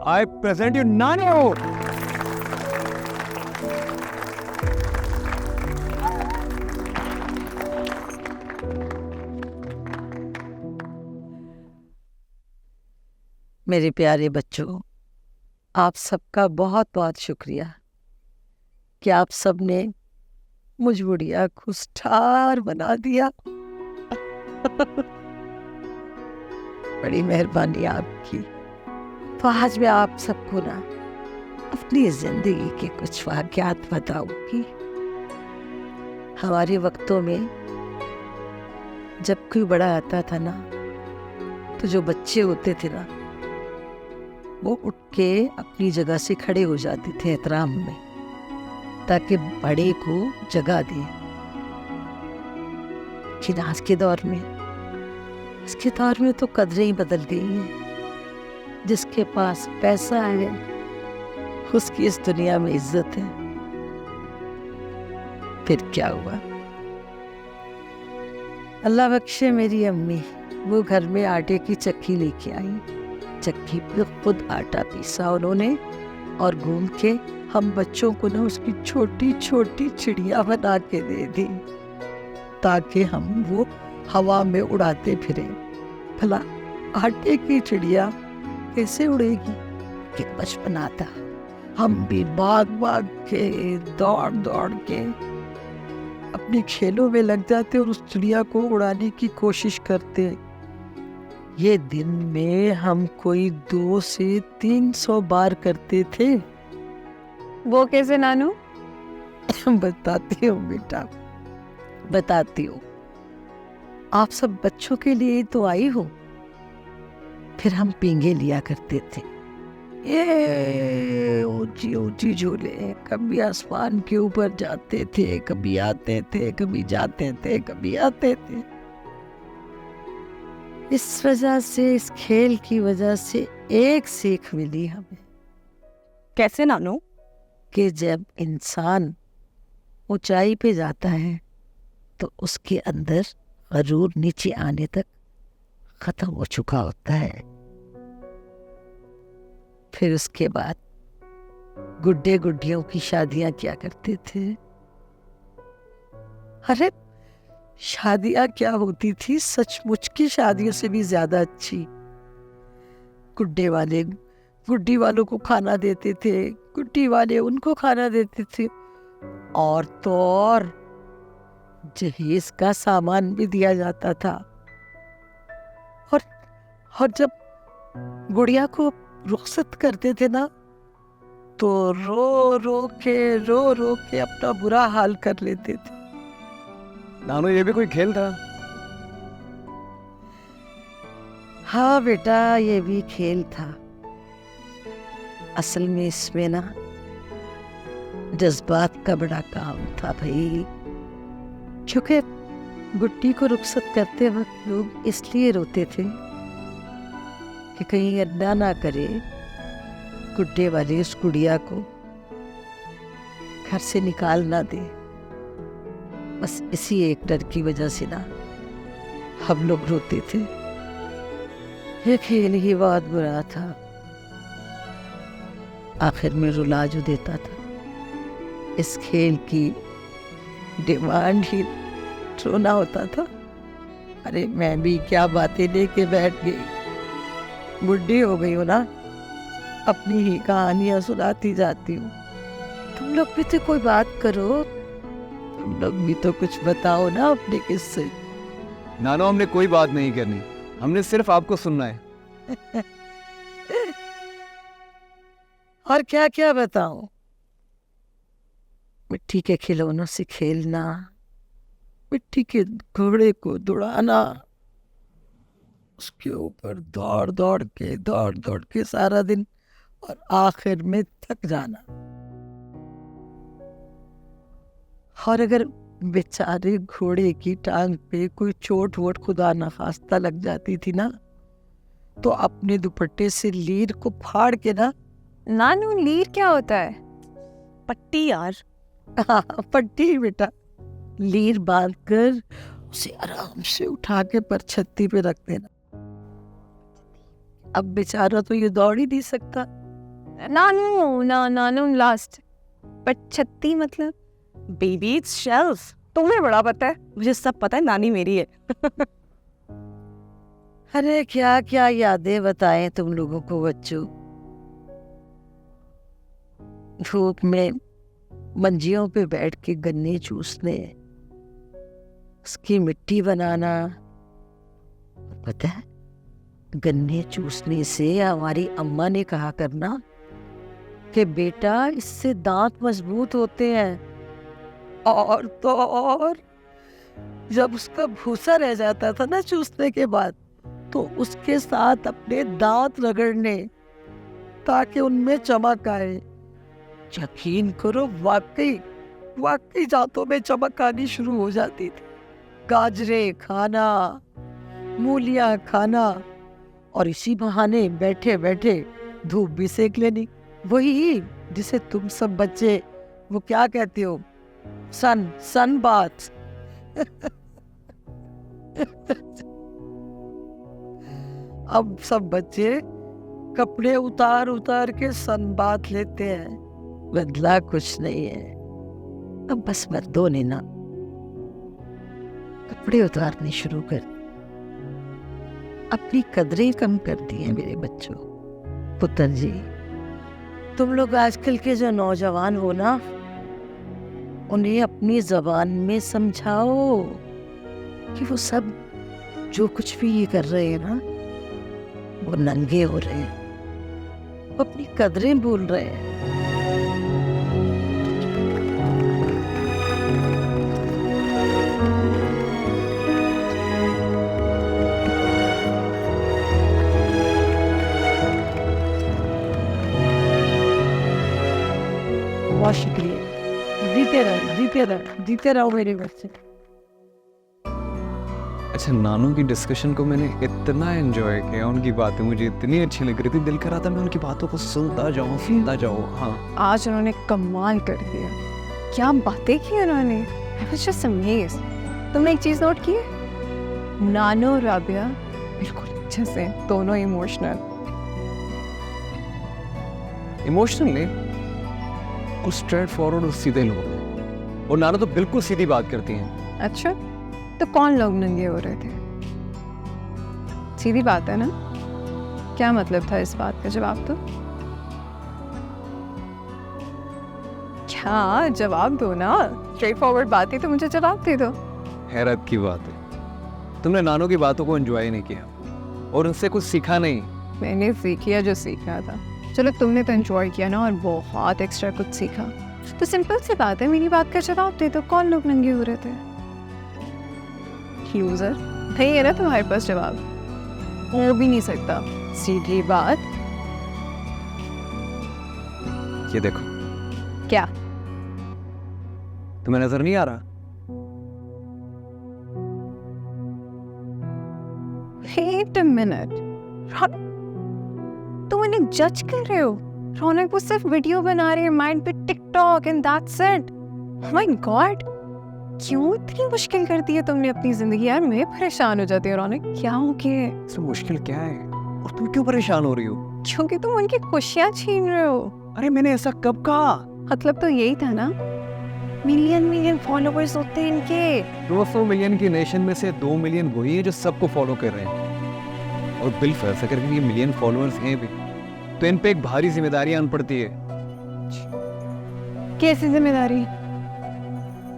I present you Nano. मेरे प्यारे बच्चों, आप सबका बहुत बहुत शुक्रिया कि आप सब ने मुझ गुड़िया को स्टार बना दिया। बड़ी मेहरबानी आपकी। तो आज मैं आप सबको ना अपनी जिंदगी के कुछ वाक़यात बताऊंगी। हमारे वक्तों में जब कोई बड़ा आता था ना, तो जो बच्चे होते थे ना, वो उठ के अपनी जगह से खड़े हो जाते थे एहतराम में, ताकि बड़े को जगह दे। लेकिन आज के दौर में तो कदरें ही बदल गई हैं। जिसके पास पैसा है उसकी इस दुनिया में इज्जत है। फिर क्या हुआ? अल्लाह बख्शे मेरी अम्मी, वो घर में आटे की चक्की लेके आई। चक्की पे खुद आटा पीसा उन्होंने और घूम के हम बच्चों को ना उसकी छोटी छोटी चिड़िया बना के दे दी, ताकि हम वो हवा में उड़ाते फिरे। भला आटे की चिड़िया कैसे उड़ेगी? कि बचपना था, हम भी भाग भाग के, दौड़ दौड़ के अपने खेलों में लग जाते और उस चिड़िया को उड़ाने की कोशिश करते। ये दिन में हम कोई 200 से 300 बार करते थे। वो कैसे नानू? बताती हूँ बेटा, बताती हूँ। आप सब बच्चों के लिए तो आई हो। फिर हम पींगे लिया करते थे, ये ऊंची ऊंची झूले, कभी आसमान के ऊपर जाते थे, कभी आते थे, कभी जाते थे, कभी आते थे। इस वजह से, इस खेल की वजह से एक सीख मिली हमें। कैसे नानू? कि जब इंसान ऊंचाई पे जाता है तो उसके अंदर गरूर नीचे आने तक खत्म हो चुका होता है। फिर उसके बाद गुड्डे गुड्डियों की शादियां क्या करते थे? अरे शादियां क्या होती थी, सचमुच की शादियों से भी ज्यादा अच्छी। गुड्डे वाले गुड्डी वालों को खाना देते थे, गुड्डी वाले उनको खाना देते थे, और तो और जहेज का सामान भी दिया जाता था। और जब गुड़िया को रुखसत करते थे ना, तो रो रो के अपना बुरा हाल कर लेते थे। नानू, ये भी कोई खेल था? हाँ बेटा, ये भी खेल था। असल में इसमें ना जज्बात का बड़ा काम था भाई। क्योंकि गुड्डी को रुखसत करते वक्त लोग इसलिए रोते थे कि कहीं अड्डा ना करे गुड्डे वाले उस गुड़िया को घर से निकाल ना दे। बस इसी एक डर की वजह से ना हम लोग रोते थे। ये खेल ही बहुत बुरा था। आखिर में रुला जो देता था, इस खेल की डिमांड ही रोना होता था। अरे मैं भी क्या बातें लेके बैठ गई, बुढ़ी हो गई हो ना, अपनी ही कहानियां सुनाती जाती हूँ। तुम लोग भी तो कोई बात करो, तुम लोग भी तो कुछ बताओ ना अपने किस्से। नानो, हमने कोई बात नहीं करनी, हमने सिर्फ आपको सुनना है। और क्या क्या बताऊं? मिट्टी के खिलौनों से खेलना, मिट्टी के घोड़े को दौड़ाना, उसके ऊपर दौड़ दौड़ के सारा दिन, और आखिर में थक जाना। और अगर बेचारे घोड़े की टांग पे कोई चोट वोट खुदा ना खास्ता लग जाती थी ना, तो अपने दुपट्टे से लीर को फाड़ के ना। नानू, लीर क्या होता है? पट्टी यार। हाँ, पट्टी बेटा। लीर बांधकर उसे आराम से उठा के परछत्ती पे रख देना। अब बेचारा तो ये दौड़ ही नहीं सकता, नानू नानू लास्ट। पर छत्ती मतलब? Baby it's shelf. तुम्हें बड़ा पता है, मुझे सब पता है, नानी मेरी है। अरे क्या क्या यादें बताएं तुम लोगों को बच्चों। धूप में मंजियों पे बैठ के गन्ने चूसने, उसकी मिट्टी बनाना। पता है, गन्ने चूसने से हमारी अम्मा ने कहा करना कि बेटा इससे दांत मजबूत होते हैं। और तो और जब उसका भूसा रह जाता था ना चूसने के बाद, तो उसके साथ अपने दांत रगड़ने ताकि उनमें चमक आए। यकीन करो, वाकई वाकई दांतों में चमक आनी शुरू हो जाती थी। गाजरें खाना, मूलियां खाना, और इसी बहाने बैठे बैठे धूप भी सेक लेनी। वही जिसे तुम सब बच्चे वो क्या कहते हो, सन बाथ। अब सब बच्चे कपड़े उतार उतार के सन बाथ लेते हैं। बदला कुछ नहीं है। अब बस मर्दों ने ना कपड़े उतारने शुरू कर, अपनी कदरें कम कर दी हैं मेरे बच्चों। पुत्र जी, तुम लोग आजकल के जो नौजवान हो ना, उन्हें अपनी जबान में समझाओ कि वो सब जो कुछ भी ये कर रहे हैं ना, वो नंगे हो रहे हैं, वो अपनी कदरें भूल रहे हैं। बहुत शुक्रिया। जीते रहो, जीते रहो, जीते रहो मेरे बच्चे। अच्छा, नानू की डिस्कशन को मैंने इतना एंजॉय किया, उनकी बातें मुझे इतनी अच्छी लग रही थी, दिल कर रहा था मैं उनकी बातों को सुनता जाऊँ। हाँ, आज उन्होंने कमाल कर दिया। क्या बातें की उन्होंने। I was just amazed। तुमने एक चीज नोट की है, नानो और राबिया बिल्कुल अच्छे से दोनों इमोशनल इमोशनली कुछ स्ट्रेट फॉरवर्ड और सीधे लोग हैं, और नानू तो बिल्कुल सीधी बात करती हैं। अच्छा, तो कौन लोग नंगे हो रहे थे? सीधी बात है ना। क्या मतलब था इस बात का? जवाब दो। क्या जवाब दो ना, स्ट्रेट फॉरवर्ड बात ही तो मुझे जवाब दे दो। हैरत की बात है, तुमने नानू की बातों को एंजॉय नहीं किया और उनसे कुछ सीखा नहीं। मैंने सीखा जो सीखना था। चलो, तुमने तो एंजॉय किया ना और बहुत एक्स्ट्रा कुछ सीखा। तो सिंपल सी बात है, मेरी बात का जवाब दे दो। कौन लोग नंगे हो रहे थे? लूजर। नहीं है ना तुम्हारे पास जवाब? हो भी नहीं सकता। सीधी बात। ये देखो, क्या? तुम्हें नजर नहीं आ रहा? Wait a minute। तुम इन्हें जज कर रहे हो? रौनक वो सिर्फ वीडियो बना रही है माइंड पे TikTok and that's it. Oh my God, क्यों इतनी मुश्किल कर दी है तुमने अपनी जिंदगी? यार मैं परेशान हो जाती हूँ। रौनक, क्या हो गया? इसमें मुश्किल क्या है और तुम क्यों परेशान हो रही हो? क्योंकि तुम उनकी खुशियाँ छीन रहे हो। अरे मैंने ऐसा कब कहा? मतलब तो यही था ना, मिलियन फॉलोवर्स होते हैं इनके। 200 मिलियन की नेशन में से 2 मिलियन वही है जो सबको फॉलो कर रहे हैं, और बिलफर्ज अगर ये मिलियन फॉलोअर्स हैं भी तो इन पे एक भारी जिम्मेदारी आन पड़ती है। कैसी जिम्मेदारी?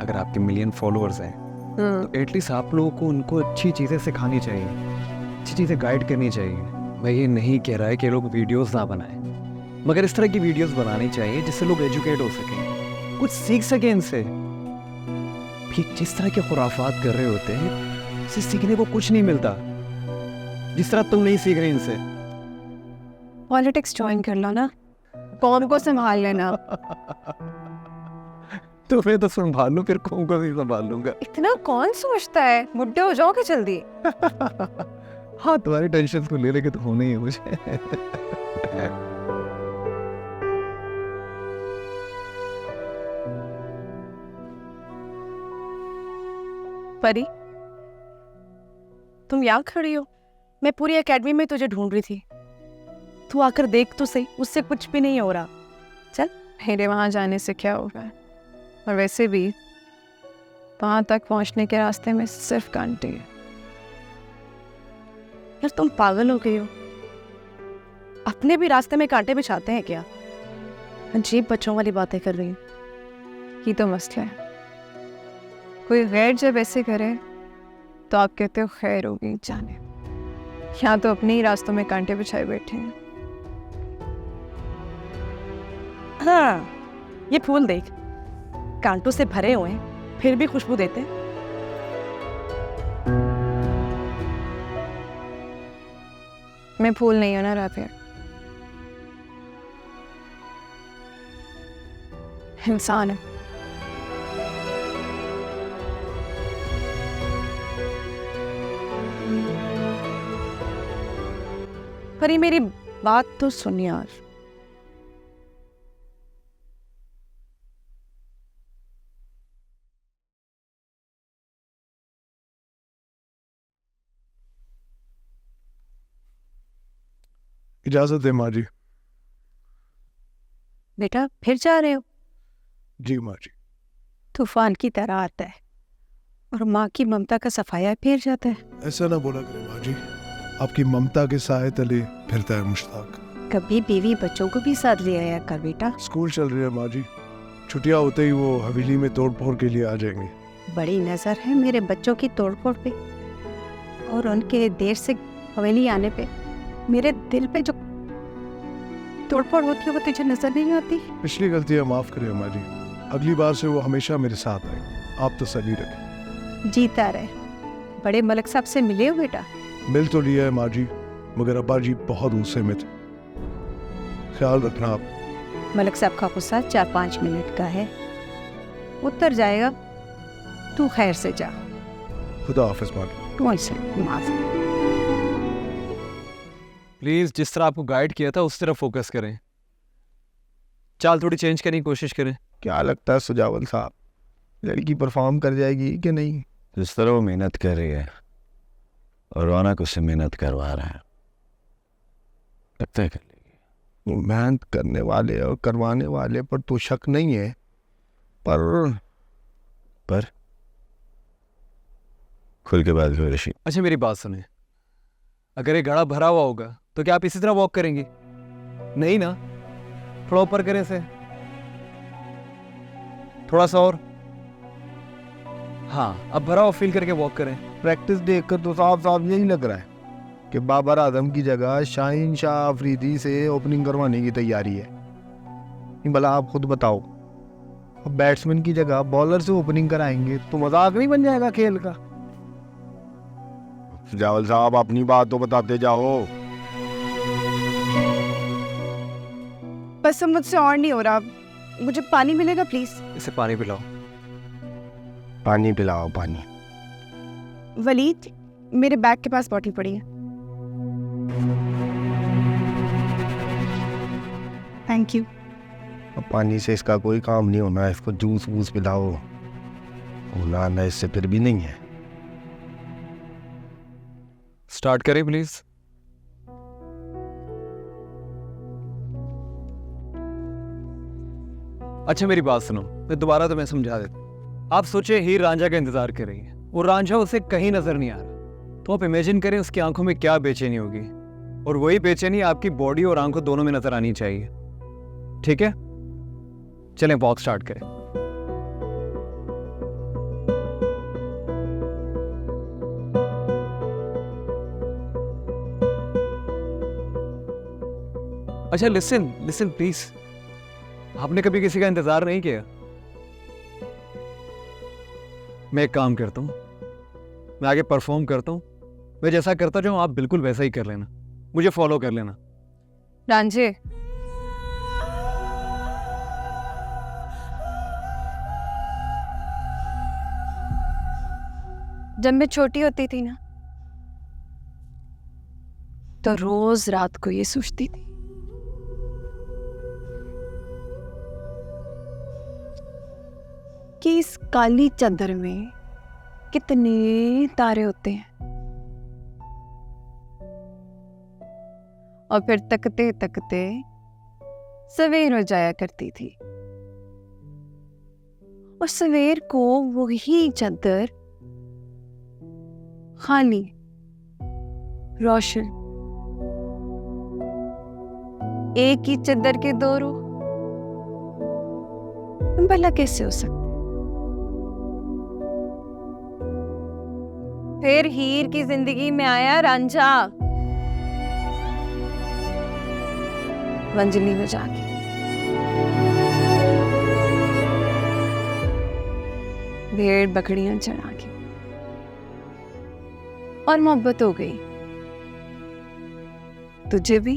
अगर आपके मिलियन फॉलोअर्स हैं तो एटलीस्ट आप लोगों को उनको अच्छी चीज़ें सिखानी चाहिए, अच्छी चीज़ें गाइड करनी चाहिए। मैं ये नहीं कह रहा है कि लोग वीडियोस ना बनाएं, मगर इस तरह की वीडियोस बनानी चाहिए जिससे लोग एजुकेट हो सकें, कुछ सीख सकें इनसे। फिर जिस तरह के खुराफात कर रहे होते हैं उससे सीखने को कुछ नहीं मिलता, जिस तरह तुम नहीं सीख रहे इनसे। पॉलिटिक्स ज्वाइन कर लो ना, कौम को संभाल लेना। तुम्हें तो संभाल लूं, फिर कौन को भी संभाल लूंगा। इतना कौन सोचता है? बुड्ढे हो जाओगे जल्दी। हाँ, तुम्हारी टेंशन को ले लेके तो होना ही है मुझे। परी, तुम यहाँ खड़ी हो? मैं पूरी एकेडमी में तुझे ढूंढ रही थी। तू आकर देख तो सही, उससे कुछ भी नहीं हो रहा। चल। मेरे वहाँ जाने से क्या होगा? और वैसे भी वहाँ तक पहुँचने के रास्ते में सिर्फ कांटे हैं। यार तुम पागल हो गई हो, अपने भी रास्ते में कांटे बिछाते हैं क्या? अजीब बच्चों वाली बातें कर रही हूँ। ये तो मसला है। कोई गैर जब ऐसे करे तो आप कहते हो खैर होगी जाने, यहाँ तो अपने ही रास्तों में कांटे बिछाए बैठे हैं। हाँ, ये फूल देख, कांटों से भरे हुए हैं, फिर भी खुशबू देते हैं। मैं फूल नहीं हूं ना राफिया, इंसान है। पर ये मेरी बात तो सुन यार। इजाजत है माँ जी। बेटा फिर जा रहे हो? जी माँ जी। तूफान की तरह आता है और माँ की ममता का सफाया फिर जाता है। ऐसा ना बोला करें माँ जी, आपकी ममता के साए तले फिरता है मुश्ताक। कभी बीवी बच्चों को भी साथ ले आया कर बेटा। स्कूल चल रही है माँ जी, छुट्टियाँ होते ही वो हवेली में तोड़ फोड़ के लिए आ जाएंगे। बड़ी नजर है मेरे बच्चों की तोड़फोड़ पे और उनके देर से हवेली आने पे। मेरे दिल पे जो तोड़फोड़ होती है वो तुझे नजर नहीं आती? पिछली गलतियाँ माफ करिए माँ जी, अगली बार से वो हमेशा मेरे साथ आए। आप तसल्ली रखें। जीता रहे। बड़े मलक साहब से मिले हो बेटा? मिल तो लिया है माँ जी, मगर अब्बा जी बहुत गुस्से में थे। ख्याल रखना आप। मलक साहब का गुस्सा 4-5 मिनट का है, उतर जाएगा। तू खैर से जा। खुदा हाफिज माँ जी। तू ऐसे माफ। प्लीज़ जिस तरह आपको गाइड किया था उस तरह फोकस करें, चाल थोड़ी चेंज करने की कोशिश करें। क्या लगता है सुजावल साहब, लड़की परफॉर्म कर जाएगी कि नहीं? जिस तरह वो मेहनत कर रही है और रौनक उससे मेहनत करवा रहा है, लगता है कर लेगी। वो मेहनत करने वाले और करवाने वाले पर तो शक नहीं है, पर खुल के बात करो ऋषि। अच्छा मेरी बात सुने, अगर ये गड़ा भरा हुआ होगा तो क्या आप इसी तरह वॉक करेंगी? नहीं ना, थोड़ा ऊपर करें से, थोड़ा सा और। हाँ, अब भरा हुआ फील करके वॉक करें। प्रैक्टिस देखकर तो साफ साफ यही लग रहा है कि बाबर आजम की जगह शाहीन शाह अफरीदी से ओपनिंग करवाने की तैयारी है। नहीं भला आप खुद बताओ, अब बैट्समैन की जगह बॉलर से ओपनिंग कराएंगे तो मजाक नहीं बन जाएगा खेल का? सुजावल साहब अपनी बात तो बताते जाओ। बस अब मुझसे और नहीं हो रहा, मुझे पानी मिलेगा प्लीज? इसे पानी पिलाओ। पानी पिलाओ पानी। वलीद, मेरे बैग के पास बॉटल पड़ी है। Thank you. अब पानी से इसका कोई काम नहीं होना, इसको जूस वूस पिलाओ। होना ना इससे फिर भी नहीं है। स्टार्ट करें प्लीज। अच्छा मेरी बात सुनो, मैं दोबारा तुम्हें समझा देता। आप सोचे हीर रांझा का इंतजार कर रही है और रांझा उसे कहीं नजर नहीं आ रहा, तो आप इमेजिन करें उसकी आंखों में क्या बेचैनी होगी, और वही बेचैनी आपकी बॉडी और आंखों दोनों में नजर आनी चाहिए। ठीक है, चलें वॉक स्टार्ट करें। अच्छा लिसन लिसन प्लीज, आपने कभी किसी का इंतजार नहीं किया? मैं एक काम करता हूं, मैं आगे परफॉर्म करता हूं, मैं जैसा करता जाऊं आप बिल्कुल वैसा ही कर लेना, मुझे फॉलो कर लेना। रांझे, जब मैं छोटी होती थी ना, तो रोज रात को ये सोचती थी कि इस काली चादर में कितने तारे होते हैं, और फिर तकते तकते सवेर हो जाया करती थी। और सवेर को वही चादर खाली, रोशन, एक ही चादर के दो रूह, भला कैसे हो सकते? फिर हीर की जिंदगी में आया रांझा, वंजली में जाके। भेड़ बकरियां चढ़ा के, और मोहब्बत हो गई तुझे भी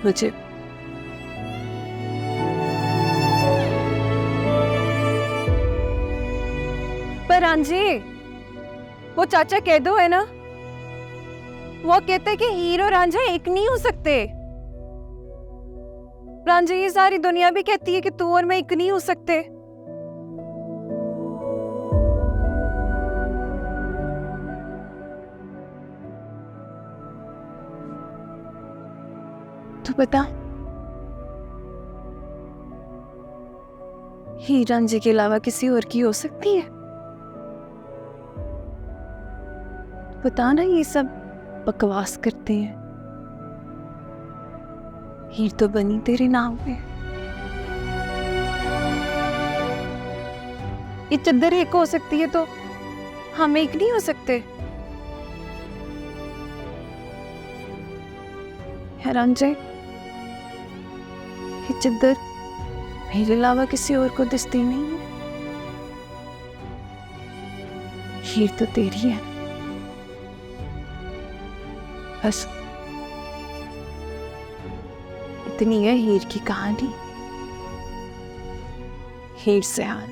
मुझे भी। पर रांझे, वो चाचा कह दो है ना, वो कहते कि हीर और रांझा एक नहीं हो सकते। रांझे, ये सारी दुनिया भी कहती है कि तू और मैं एक नहीं हो सकते। तू बता, हीर रांझे के अलावा किसी और की हो सकती है? बता ना, ये सब बकवास करते हैं। हीर तो बनी तेरे नाम पे। ये चद्दर एक हो सकती है तो हम एक नहीं हो सकते? हैरान जाए, ये चद्दर मेरे अलावा किसी और को दिसती नहीं है। हीर तो तेरी है बस। इतनी है हीर की कहानी। हीर से हाल,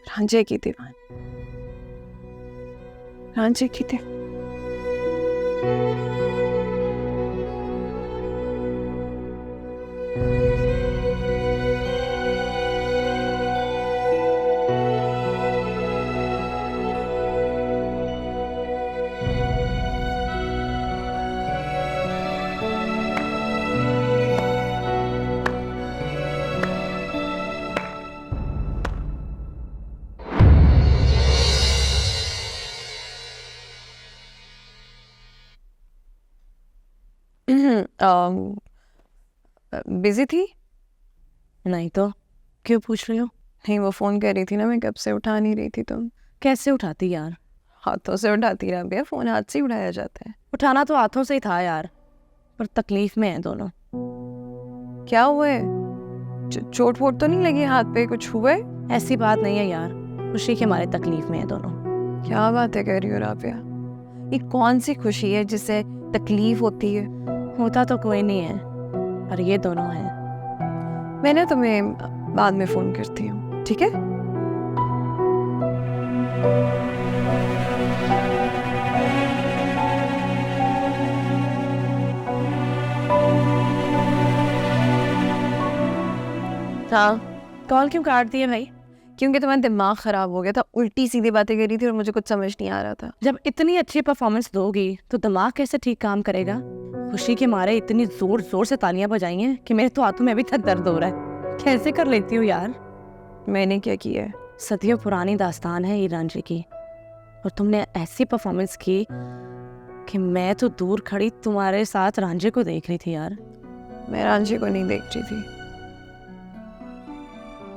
रांझे की दीवानी, रांझे की दीवानी। बिजी थी? नहीं तो क्यों पूछ रही हो? नहीं, वो फोन कर रही थी ना, मैं कब से उठा नहीं रही थी। तुम कैसे उठाती यार? हाथों से उठाती रहा भैया, फोन हाथ से उठाया जाता है। उठाना तो हाथों से ही था यार, पर तकलीफ में है दोनों। क्या हुआ है? चोट वोट तो नहीं लगी हाथ पे? कुछ हुआ है? ऐसी बात नहीं है यार, खुशी के मारे तकलीफ में है दोनों। क्या बातें कर रही हो राबिया? ये कौन सी खुशी है जिससे तकलीफ होती है? होता तो कोई नहीं है, पर ये दोनों हैं। मैं ना तुम्हें बाद में फोन करती हूँ, ठीक है? हाँ, कॉल क्यों काट दिया भाई? क्योंकि तुम्हारा दिमाग खराब हो गया था, उल्टी सीधी बातें कर रही थी और मुझे कुछ समझ नहीं आ रहा था। जब इतनी अच्छी परफॉर्मेंस दोगी तो दिमाग कैसे ठीक काम करेगा? खुशी के मारे इतनी जोर जोर से तालियां बजाई हैं कि मेरे तो हाथों में अभी तक दर्द हो रहा है। कैसे कर लेती हूँ यार? मैंने क्या किया है? सदियों पुरानी दास्तान है हीर रांझे की, और तुमने ऐसी परफॉर्मेंस की कि मैं तो दूर खड़ी तुम्हारे साथ रांझे को देख रही थी यार। मैं रांझे को नहीं देख रही थी,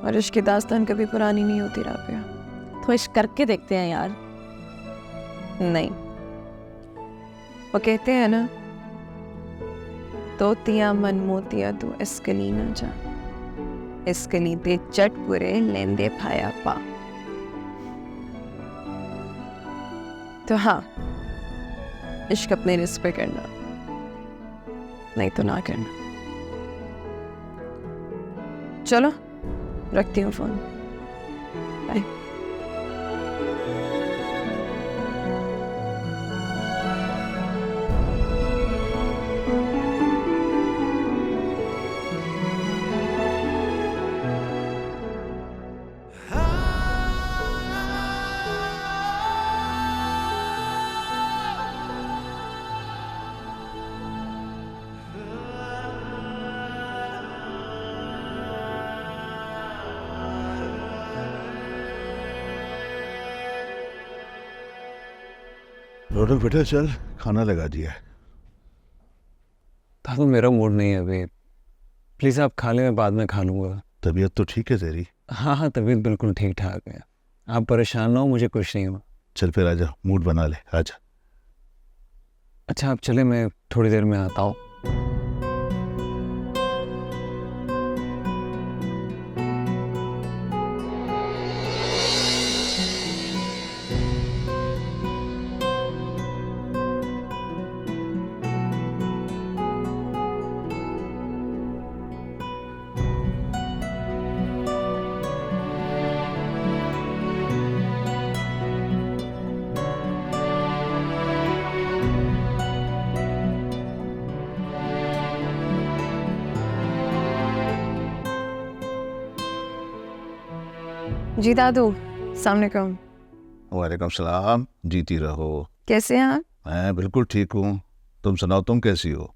और इश्क की दास्तान कभी पुरानी नहीं होती राबिया। तो इश्क करके देखते हैं यार। नहीं, वो कहते हैं ना, तोतिया मन मोतिया तू इसकली न जा, इसकली ते चट पुरे लेंदे फाया पा। तो हाँ, इश्क अपने रिस्क पे करना, नहीं तो ना करना। चलो रखती हूँ फोन, बाय। रौनक बेटा चल खाना लगा दिया है। दादू मेरा मूड नहीं है अभी, प्लीज़ आप खा लें, मैं बाद में खा लूँगा। तबीयत तो ठीक है तेरी? हाँ तबीयत बिल्कुल ठीक ठाक है, आप परेशान ना हो, मुझे कुछ नहीं हो। चल फिर आजा, मूड बना ले, आजा। अच्छा आप चले, मैं थोड़ी देर में आता हूँ। जी दादू, सामने कम। वालेकुम सलाम, जीती रहो। कैसे हैं आप? मैं बिल्कुल ठीक हूँ, तुम सुनाओ, तुम कैसी हो?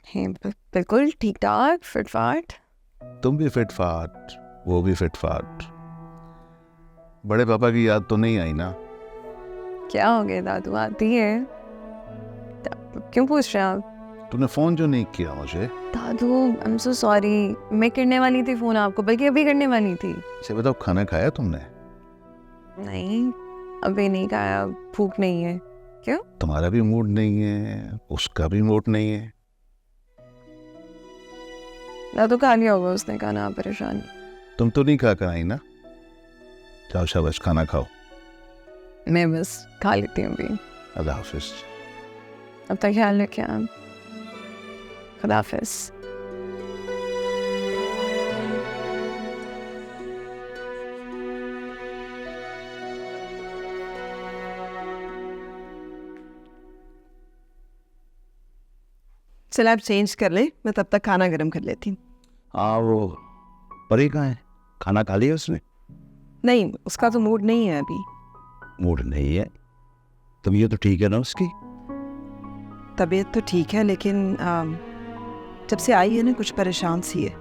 बिल्कुल ठीक ठाक, फिट फाट। तुम भी फिट फाट, वो भी फिट फाट। बड़े पापा की याद तो नहीं आई ना? क्या हो गया दादू, आती है। क्यों पूछ रहे हैं आप? तूने फोन जो नहीं किया मुझे? दादू आई एम सो सॉरी, मैं करने वाली थी फोन आपको, बल्कि अभी करने वाली थी। इसे बताओ, खाना खाया तुमने? नहीं अभी नहीं खाया, भूख नहीं है। क्यों? तुम्हारा भी मूड नहीं है, उसका भी मूड नहीं है। दादू खा लिया होगा उसने खाना, आप परेशान। तुम तो नहीं खा कर आई ना? जाओ शाबाश, खाना खाओ। मैं बस खा लेती हूँ अभी। अल्लाह हाफिज। अब तक ख्याल रखें आप। खुदा हाफिज। चल आप चेंज कर ले, मैं तब तक खाना गर्म कर लेती हूँ। हाँ वो परी कहाँ है? खाना खा लिया उसने? नहीं, उसका तो मूड नहीं है अभी। मूड नहीं है? तबीयत तो ठीक है ना उसकी? तबीयत तो ठीक है, लेकिन जब से आई है ना कुछ परेशान सी है।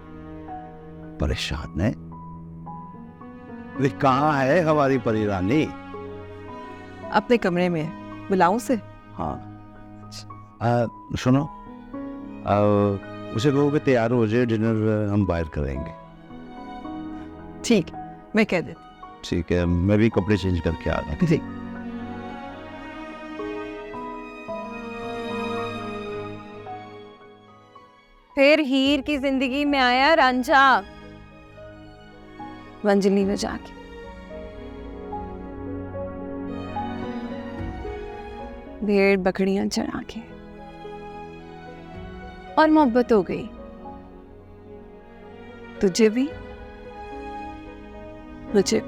परेशान है? वे कहाँ है हमारी परी रानी? अपने कमरे में है, बुलाऊं से? हाँ सुनो, उसे कहो कि तैयार हो जाए, डिनर हम बाहर करेंगे। ठीक, मैं कह देती। ठीक है, मैं भी कपड़े चेंज करके आ रहा हूँ। फिर हीर की जिंदगी में आया रांझा, वंजली में जाके। भेड़ बकरियां चढ़ा के, और मोहब्बत हो गई तुझे भी मुझे।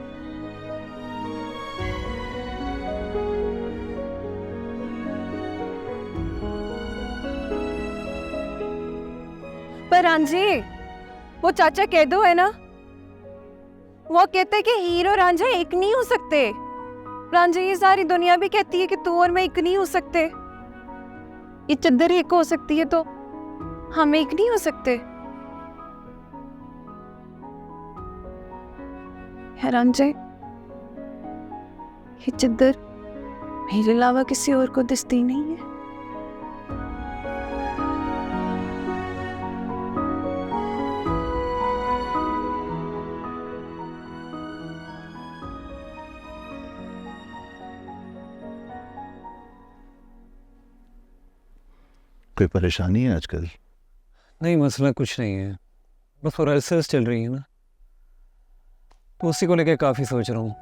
पर रांझे, वो चाचा कह दो है ना, वो कहते कि हीर और रांझा एक नहीं हो सकते। रांझे, ये सारी दुनिया भी कहती है कि तू और मैं एक नहीं हो सकते। ये चद्दर एक हो सकती है तो हम एक नहीं हो सकते। है रांझे, ये चद्दर मेरे अलावा किसी और को दिसती नहीं है। कोई परेशानी है आजकल? नहीं मसला कुछ नहीं है, बस वो रिहर्सल्स चल रही है ना, तो उसी को लेकर काफ़ी सोच रहा हूँ।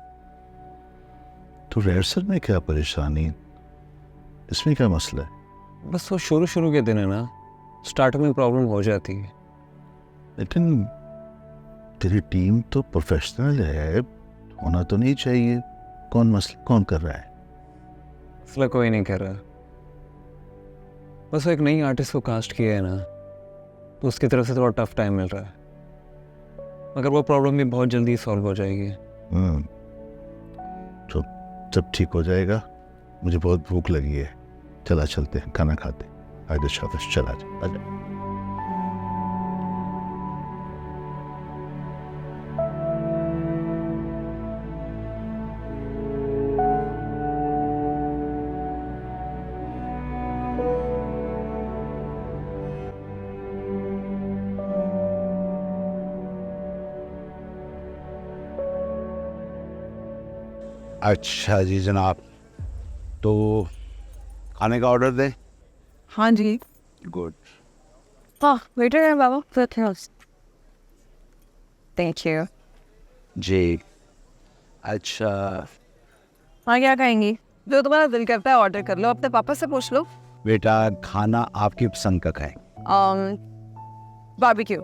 तो रिहर्सल में क्या परेशानी, इसमें क्या मसला है? बस वो शुरू के दिन है ना, स्टार्ट में प्रॉब्लम हो जाती है। लेकिन तेरी टीम तो प्रोफेशनल है, होना तो नहीं चाहिए। कौन कर रहा है? मसला कोई नहीं कर रहा, बस वो एक नई आर्टिस्ट को कास्ट किया है ना, तो उसकी तरफ से थोड़ा टफ टाइम मिल रहा है, मगर वो प्रॉब्लम भी बहुत जल्दी सॉल्व हो जाएगी। तो जब ठीक हो जाएगा, मुझे बहुत भूख लगी है, चला चलते हैं खाना खाते। आजा शाबाश, चला आजा। अच्छा जी जनाब, तो खाने का ऑर्डर दें? हाँ जी। गुड। हाँ वेटर है बाबा, थैंक यू। जी अच्छा, हाँ क्या खाएंगी? जो तुम्हारा दिल करता है ऑर्डर कर लो, अपने पापा से पूछ लो। बेटा खाना आपकी पसंद का खाएं। बारबेक्यू।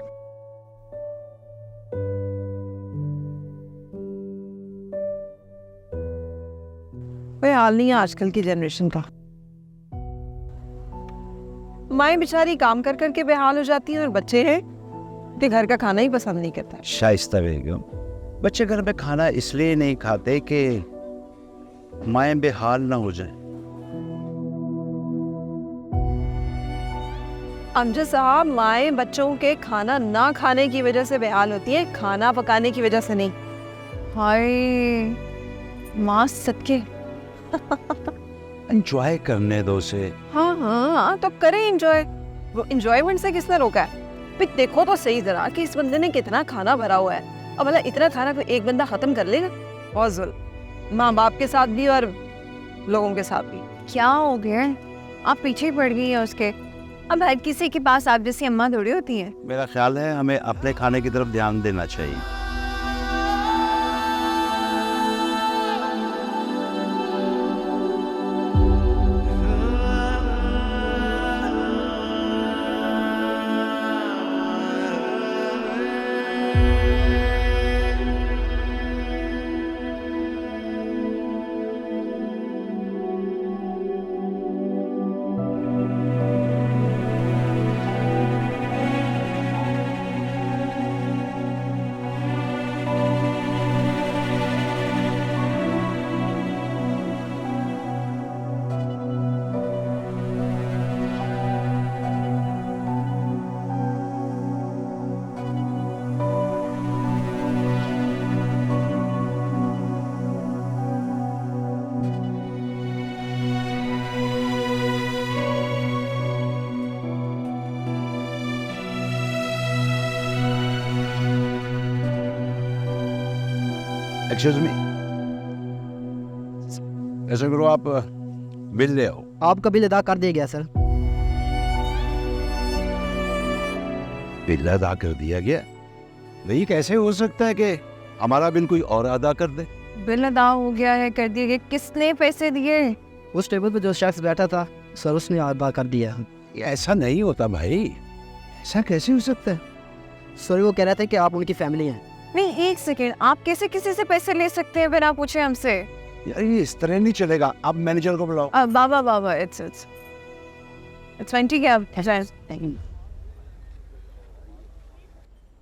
कोई हाल नहीं है आजकल की जनरेशन का। माएँ बेचारी काम कर करके बेहाल हो जाती हैं और बच्चे हैं कि घर का खाना ही पसंद नहीं करता है। शाइस्ता बेगम, बच्चे घर में खाना इसलिए नहीं खाते कि माएँ बेहाल ना हो जाए। अमजद साहब, माएँ बच्चों के खाना ना खाने की वजह से बेहाल होती है, खाना पकाने की वजह से नहीं। हाय माँ सदके। एंजॉय करने दो से। हाँ हाँ हाँ, तो करें एंजॉय। वो एंजॉयमेंट से किसने रोका है? भाई देखो तो सही जरा कि इस बंदे ने कितना खाना भरा हुआ है, और मतलब इतना खाना कोई एक बंदा खत्म कर लेगा? बहुत जुल्म, माँ बाप के साथ भी और लोगों के साथ भी। क्या हो गया? आप पीछे ही पड़ गई है उसके। अब हर किसी के पास आप जैसी अम्मा थोड़ी होती हैं। मेरा ख्याल है हमें अपने खाने की तरफ ध्यान देना चाहिए। एक्सक्यूज मी, ऐसा करो आप बिल ले आओ। आपका बिल अदा कर दिया गया सर। बिल अदा कर दिया गया? नहीं, कैसे हो सकता है कि हमारा बिल कोई और अदा कर दे? बिल अदा हो गया है, कर दिए गए। किसने पैसे दिए? उस टेबल पे जो शख्स बैठा था सर, उसने अदा कर दिया। ये ऐसा नहीं होता भाई, ऐसा कैसे हो सकता है? सर वो कह रहे थे कि आप उनकी फैमिली हैं। नहीं एक सेकेंड, आप कैसे किसी से पैसे ले सकते हैं बिना पूछे हमसे? यार ये इस तरह नहीं चलेगा, आप मैनेजर को बुलाओ। बाबा बाबा इट्स फाइन, ठीक है आप जाएं।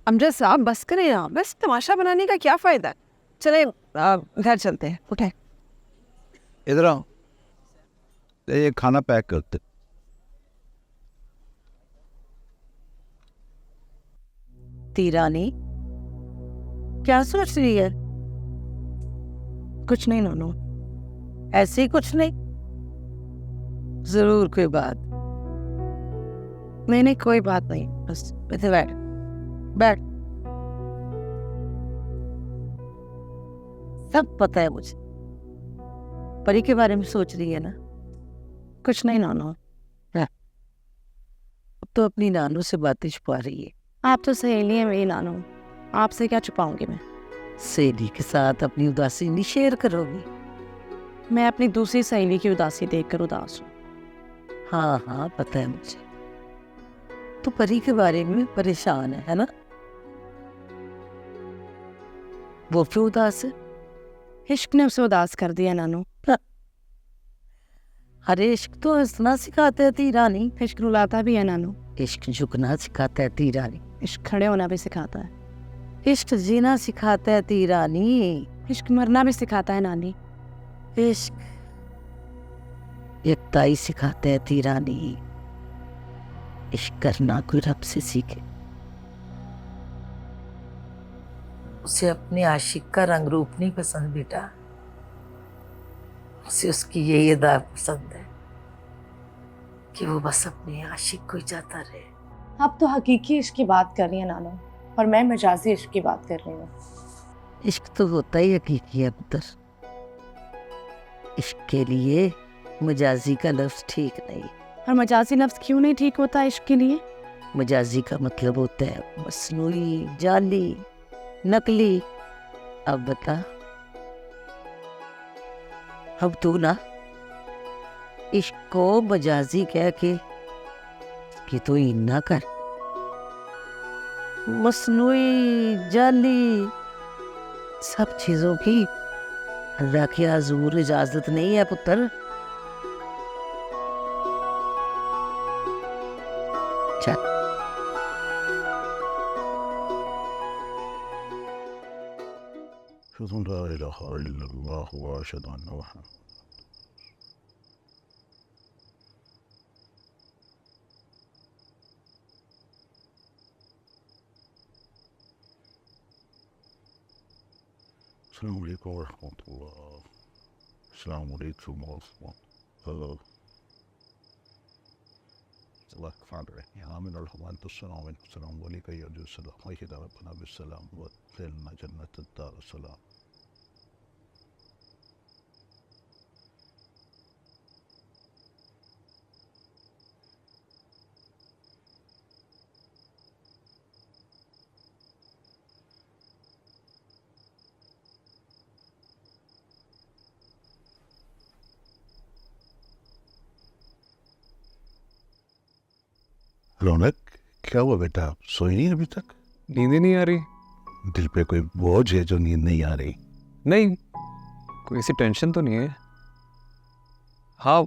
अमजद साहब बस करें यहाँ, बस तमाशा बनाने का क्या फायदा? चले घर चलते हैं, उठे। इधर आओ, ये खाना पैक करते। तीरानी क्या सोच रही है? कुछ नहीं नोनू। ऐसे ही कुछ नहीं? जरूर कोई बात। नहीं नहीं कोई बात नहीं, बस इधर बैठ, बैठ। सब पता है मुझे। परी के बारे में सोच रही है ना? कुछ नहीं नोनू। अब तो अपनी नानू से बातें छुपा रही है। आप तो सहेली है मेरी नानू, आपसे क्या छुपाऊंगी मैं? सहेली के साथ अपनी उदासी नहीं शेयर करोगी? मैं अपनी दूसरी सहेली की उदासी देखकर उदास हूँ। हाँ हाँ पता है मुझे। तो परी के बारे में परेशान है ना? वो क्यों उदास है? इश्क ने उसे उदास कर दिया नानू। अरे इश्क तो हंसना सिखाता है तीरानी। इश्क रुलाता भी है नानू। इश्क झुकना सिखाता है तीरानी। इश्क खड़े होना भी सिखाता है। इश्क जीना सिखाता है तीरानी। इश्क मरना भी सिखाता है नानी। इश्क यकताई सिखाता है तीरानी। इश्क करना कोई रब से सीखे। उसे अपने आशिक का रंग रूप नहीं पसंद बेटा, उसे उसकी यही अदा पसंद है कि वो बस अपने आशिक को ही चाहता रहे। आप तो हकीकी इश्क की बात कर रही हैं नानू, और मैं मजाजी इश्क की बात कर रही हूँ। इश्क तो होता ही हकीकी है पुत्र। इश्क के लिए मजाजी का लफ्ज़ ठीक नहीं। और मजाजी लफ्ज़ क्यों नहीं ठीक होता इश्क के लिए? मजाजी का मतलब होता है मसनूई, जाली, नकली। अब बता, अब तू ना इश्क को मजाजी कह के कि तू इन ना कर। मसनूई, जाली सब चीजों की अल्लाह की हजूर इजाजत नहीं है पुत्र। चल ला इलाहा इल्लल्लाह व अशहदु अन्ना मुहम्मद। अस्सलामु अलैकुम व रहमतुल्लाह। अस्सलामु अलैकुम व रहमतुल्लाह। Allah Father, Amin al-Hawan Tussalam and Salam Walika Yajusalam, Mahida Panabi Salam, what Telna Jannat Dar Salam. रौनक, क्या हुआ बेटा, सोई नहीं अभी तक? नींद ही नहीं आ रही। दिल पे कोई बोझ है जो नींद नहीं आ रही? नहीं, कोई ऐसी टेंशन तो नहीं है। हाँ,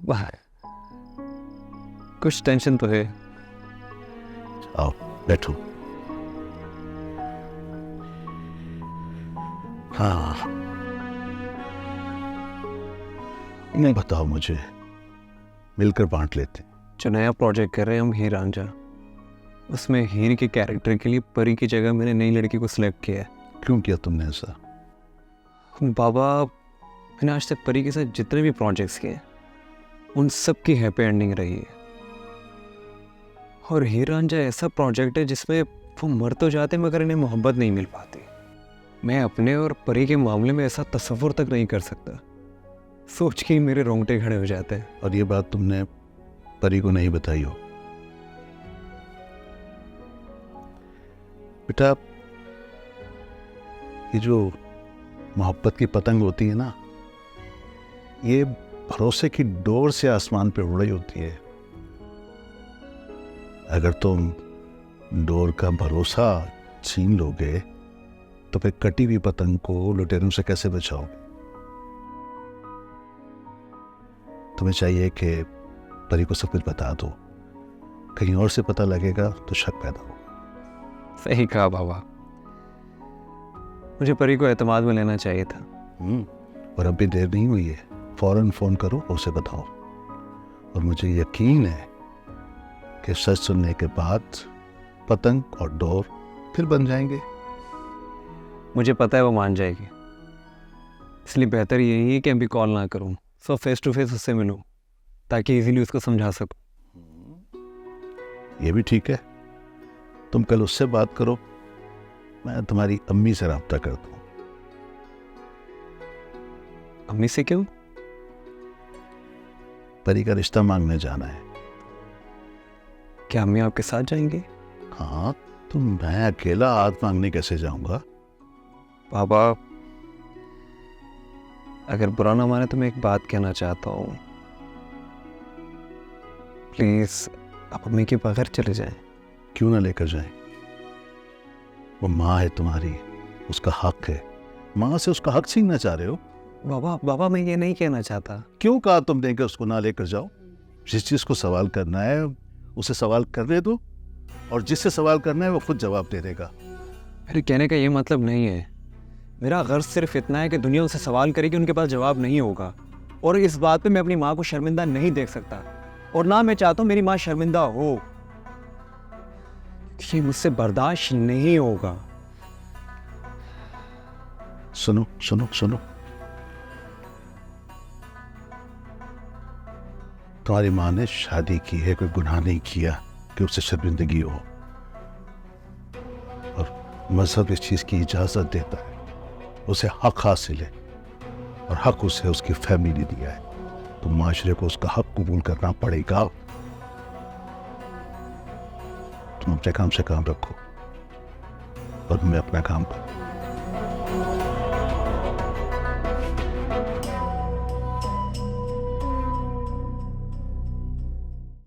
कुछ टेंशन तो है। आओ बैठो। हाँ, नहीं बताओ मुझे, मिलकर बांट लेते। जो नया प्रोजेक्ट कर रहे हैं हम, हीर रांझा, उसमें हीर के कैरेक्टर के लिए परी की जगह मैंने नई लड़की को सिलेक्ट किया है। क्यों किया तुमने ऐसा? बाबा, मैंने आज तक परी के साथ जितने भी प्रोजेक्ट्स किए उन सब की हैप्पी एंडिंग रही है। और हीर रांझा ऐसा प्रोजेक्ट है जिसमें वो मर तो जाते मगर इन्हें मोहब्बत नहीं मिल पाती। मैं अपने और परी के मामले में ऐसा तसव्वुर तक नहीं कर सकता। सोच के ही मेरे रोंगटे खड़े हो जाते हैं। और ये बात तुमने परी को नहीं बताई हो? बेटा, ये जो मोहब्बत की पतंग होती है ना, ये भरोसे की डोर से आसमान पे उड़ रही होती है। अगर तुम डोर का भरोसा छीन लोगे तो फिर कटी हुई पतंग को लुटेरों से कैसे बचाओगे? तुम्हें चाहिए कि परी को सब कुछ बता दो, कहीं और से पता लगेगा तो शक पैदा होगा। सही कहा बाबा, मुझे परी को एतमाद में लेना चाहिए था। और अब भी देर नहीं हुई है, फौरन फोन करो और उसे बताओ। और मुझे यकीन है कि सच सुनने के बाद पतंग और डोर फिर बन जाएंगे। मुझे पता है वो मान जाएगी, इसलिए बेहतर यही है कि अभी कॉल ना करूं, सो फेस टू फेस उससे मिलूं ताकि इजीली उसको समझा सकूं। ये भी ठीक है, तुम कल उससे बात करो, मैं तुम्हारी अम्मी से राब्ता करता हूँ। अम्मी से क्यों? परी का रिश्ता मांगने जाना है। क्या अम्मी आपके साथ जाएंगे? हाँ, तो मैं अकेला हाथ मांगने कैसे जाऊंगा? बाबा, अगर बुरा ना माने तो मैं एक बात कहना चाहता हूँ। प्लीज आप अम्मी के बगैर चले जाएं। क्यों ना लेकर जाएं? वो माँ है तुम्हारी, उसका हक है। माँ से उसका हक छीनना चाह रहे हो? बाबा मैं ये नहीं कहना चाहता। क्यों कहा तुमने कि उसको ना लेकर जाओ? जिस चीज को सवाल करना है उसे सवाल करने दो, और जिससे सवाल करना है वो खुद जवाब दे देगा। मेरे कहने का ये मतलब नहीं है। मेरा गर्ज सिर्फ इतना है कि दुनिया उनसे सवाल करेगी, उनके पास जवाब नहीं होगा। और इस बात पे मैं अपनी माँ को शर्मिंदा नहीं देख सकता, और ना मैं चाहता हूँ मेरी माँ शर्मिंदा हो। ये मुझसे बर्दाश्त नहीं होगा। सुनो सुनो सुनो, तुम्हारी माँ ने शादी की है, कोई गुनाह नहीं किया कि उससे शर्मिंदगी हो। और मजहब इस चीज की इजाजत देता है, उसे हक हासिल है। और हक उसे उसकी फैमिली ने दिया है, तो माशरे को उसका हक कबूल करना पड़ेगा। तुम अपने काम से काम रखो और मैं अपना काम करूँ।